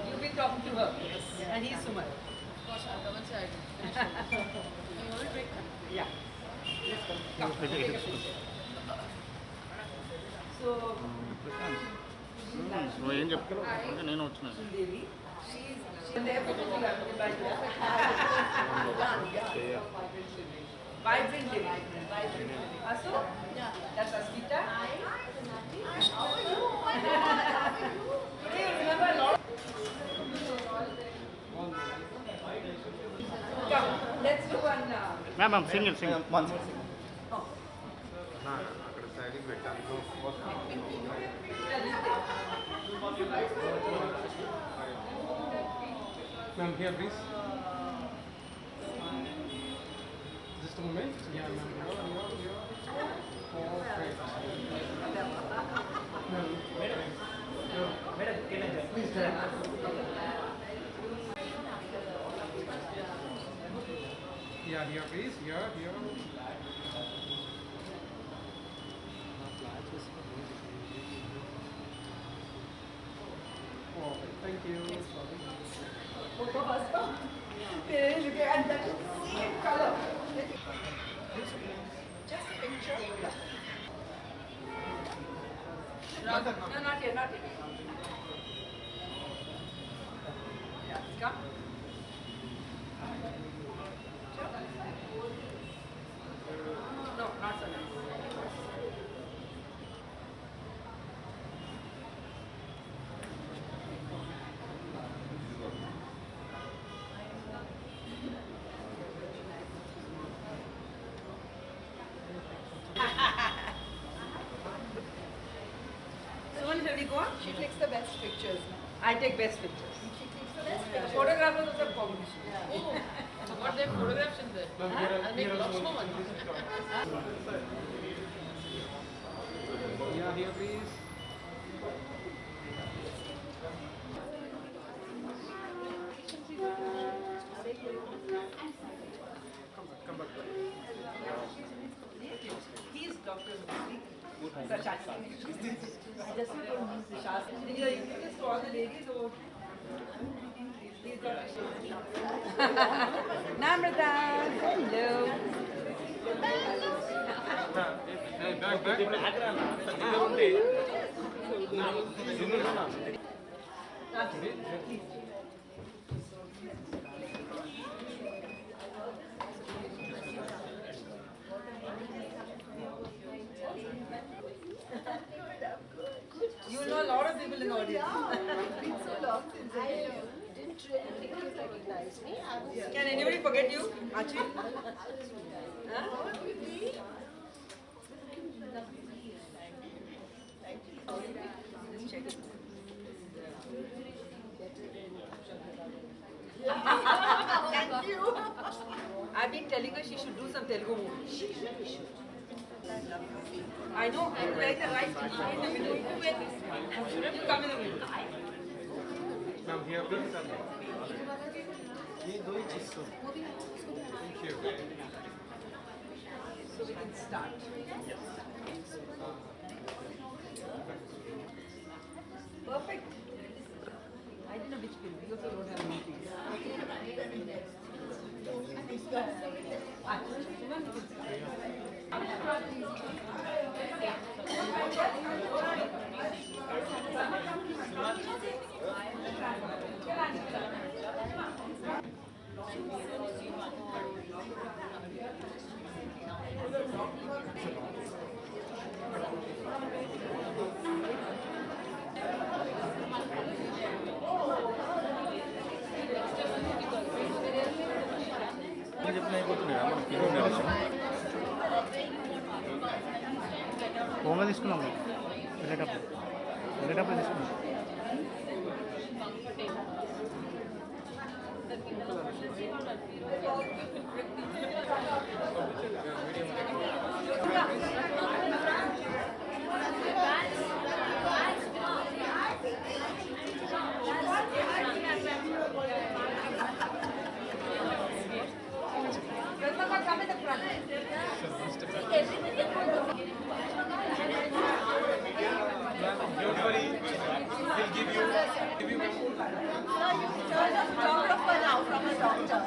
You've been talking to her, and he's Suman. Gosh, I'll come inside. You want to break them? Yeah. Come, take a picture. So, ఏం చెప్తాను అంటే నేను వచ్చిన she's there for Vibrant Devi. Asu? Yeah. That's Asmita. Today you remember a lot. Come, let's do one. Ma'am single One more single. అక్కడ సైడ్కి పెట్టాను Ma'am, here please. Just a moment. Yeah, ma'am. Perfect. Madam, can I just please join us? Yeah, here please. Here. Perfect. Thank you. Both of us. Look at that same color. Just a picture. No, not yet, not yet. Yeah, come. No, not so nice. She takes the best pictures. I take best pictures. She takes the best pictures. Photographers of the competition. Oh, what their photographs in there. I'll make lots more money. Yeah, here please. Come back. He is Dr. Sachati. I just told him the Shastri. You introduced to all the ladies or? He's Dr. Namratha, hello. You know a lot of people in the audience. It's been so long since I didn't really think you recognize me. I was Can anybody forget you, Achi? Huh? Just check it. Thank you. I've been telling her she should do some Telugu movies. She really should. I know, I'm like the right in the middle. You come in the middle. Ma'am, here please. Thank you. So we can start. Perfect. I don't know which film. We also don't have movies. ఫోన్లో తీసుకున్నాం మేము వెళ్ళేటప్పుడు తీసుకున్నాం. Don't worry, we'll give you Photographer now from a doctor.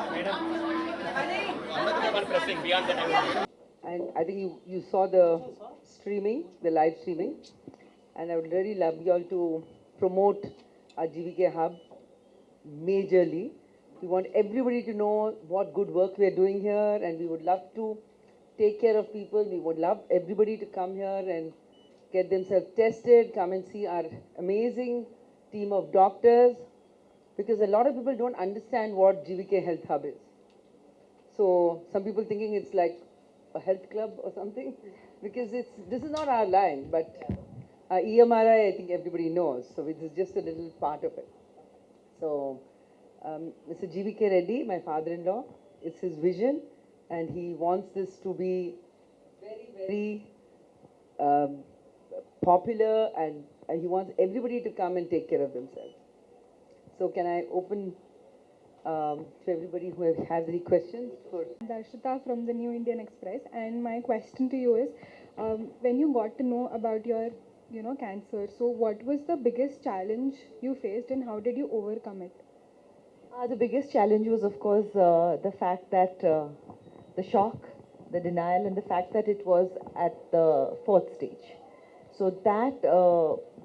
And I think you saw the streaming, the live streaming, and I would really love you all to promote our GVK hub majorly. We want everybody to know what good work we are doing here, and we would love to take care of people. We would love everybody to come here and get themselves tested, come and see our amazing team of doctors, because a lot of people don't understand what GVK Health Hub is. So some people thinking it's like a health club or something, because this is not our line, but EMRI I think everybody knows, so this is just a little part of it. So Mr. GVK Reddy, my father-in-law, it's his vision, and he wants this to be very, very popular, and he wants everybody to come and take care of themselves. So can I open to everybody who has any questions? Darshita from the New Indian Express, and my question to you is, when you got to know about your cancer, so what was the biggest challenge you faced and how did you overcome it? The biggest challenge was, of course, the fact that the shock, the denial, and the fact that it was at the 4th stage. So that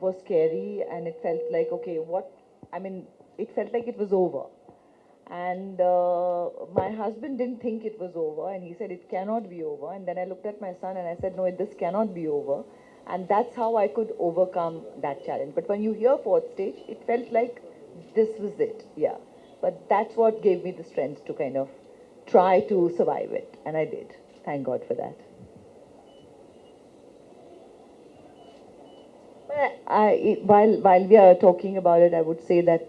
was scary, and it felt like, okay, it felt like it was over. And my husband didn't think it was over, and he said it cannot be over. And then I looked at my son and I said, no, this cannot be over. And that's how I could overcome that challenge. But when you hear 4th stage, it felt like this was it, yeah. But that's what gave me the strength to kind of try to survive it, and I did. Thank God for that. While we are talking about it, I would say that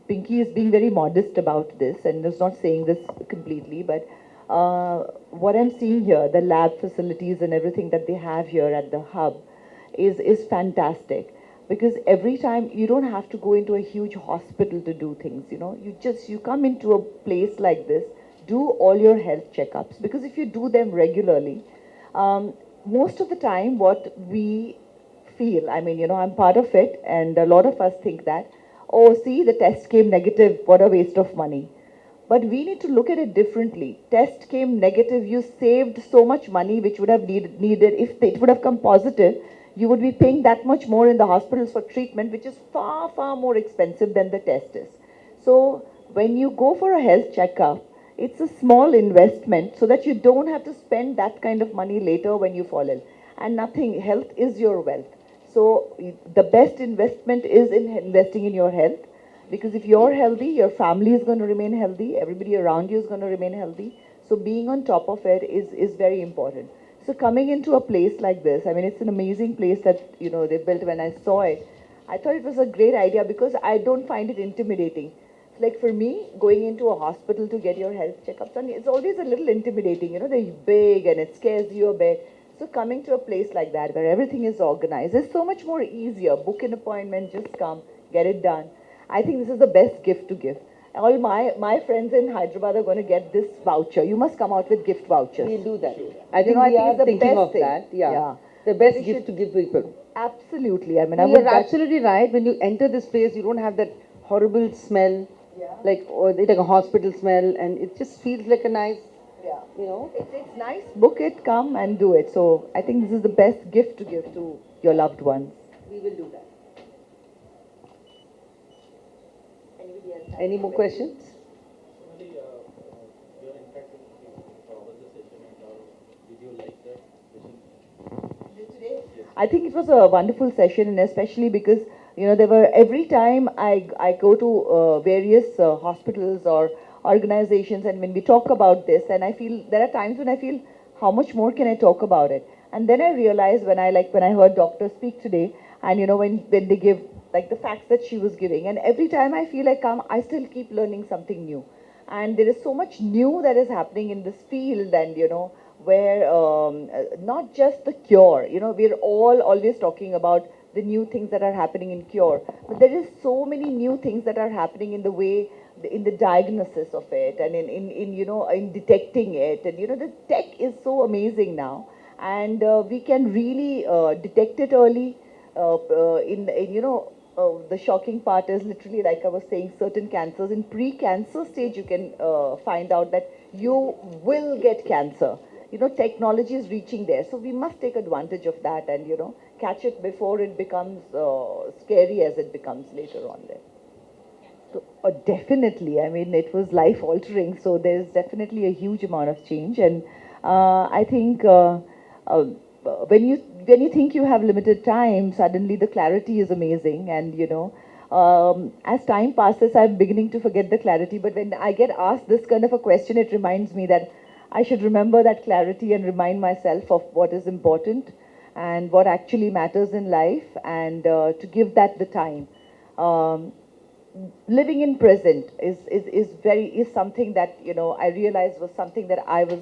Pinky is being very modest about this and is not saying this completely, but what I'm seeing here, the lab facilities and everything that they have here at the hub is fantastic. Because every time you don't have to go into a huge hospital to do things, you come into a place like this, do all your health checkups, because if you do them regularly, most of the time what we feel, I'm part of it, and a lot of us think that, oh, see, the test came negative, what a waste of money. But we need to look at it differently. Test came negative, you saved so much money which would have needed, if it would have come positive, you would be paying that much more in the hospitals for treatment, which is far, far more expensive than the test is. So when you go for a health checkup, it's a small investment so that you don't have to spend that kind of money later when you fall ill. And health is your wealth. So the best investment is in investing in your health, because if you're healthy, your family is going to remain healthy, everybody around you is going to remain healthy. So being on top of it is very important. So coming into a place like this, it's an amazing place that, they built. When I saw it, I thought it was a great idea because I don't find it intimidating. It's like for me, going into a hospital to get your health checkups done, it's always a little intimidating, they're big and it scares you a bit. So coming to a place like that where everything is organized is so much more easier. Book an appointment, just come, get it done. I think this is the best gift to give. All my friends in Hyderabad are going to get this voucher. You must come out with gift vouchers. We'll do that. I think we are thinking of that. Yeah. The best gift to give people. Absolutely. You're absolutely right. When you enter this place, you don't have that horrible smell, like a hospital smell, and it just feels like a nice, It's nice. Book it, come and do it. So I think this is the best gift to give to your loved ones. We will do that. Anybody else? Any more questions? I think it was a wonderful session, and especially because there were every time I go to various hospitals or organizations, and when we talk about this, and I feel there are times when I feel how much more can I talk about it, and then I realized when I heard doctors speak today, and when they give like the facts that she was giving, and every time I feel like I still keep learning something new, and there is so much new that is happening in this field, and where not just the cure, we're all always talking about the new things that are happening in cure, but there is so many new things that are happening in the way, in the diagnosis of it, and in detecting it, and the tech is so amazing now, and we can really detect it early. The shocking part is literally, like I was saying, certain cancers in pre-cancer stage, you can find out that you will get cancer. Technology is reaching there, so we must take advantage of that, and catch it before it becomes scary as it becomes later on there. So, definitely, I mean, it was life altering, so there's definitely a huge amount of change, and I think when you think you have limited time, suddenly the clarity is amazing, and as time passes, I'm beginning to forget the clarity, but when I get asked this kind of a question, it reminds me that I should remember that clarity and remind myself of what is important and what actually matters in life, and to give that the time. Living in present is something that I realized was something that I was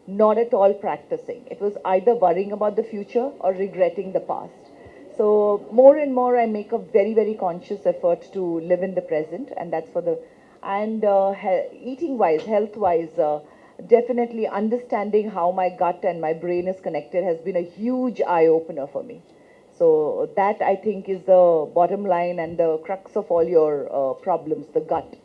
not at all practicing. It was either worrying about the future or regretting the past. So more and more I make a very, very conscious effort to live in the present, and that's for the, and eating wise, health wise, definitely understanding how my gut and my brain is connected has been a huge eye opener for me. So that, I think, is the bottom line and the crux of all your problems, the gut.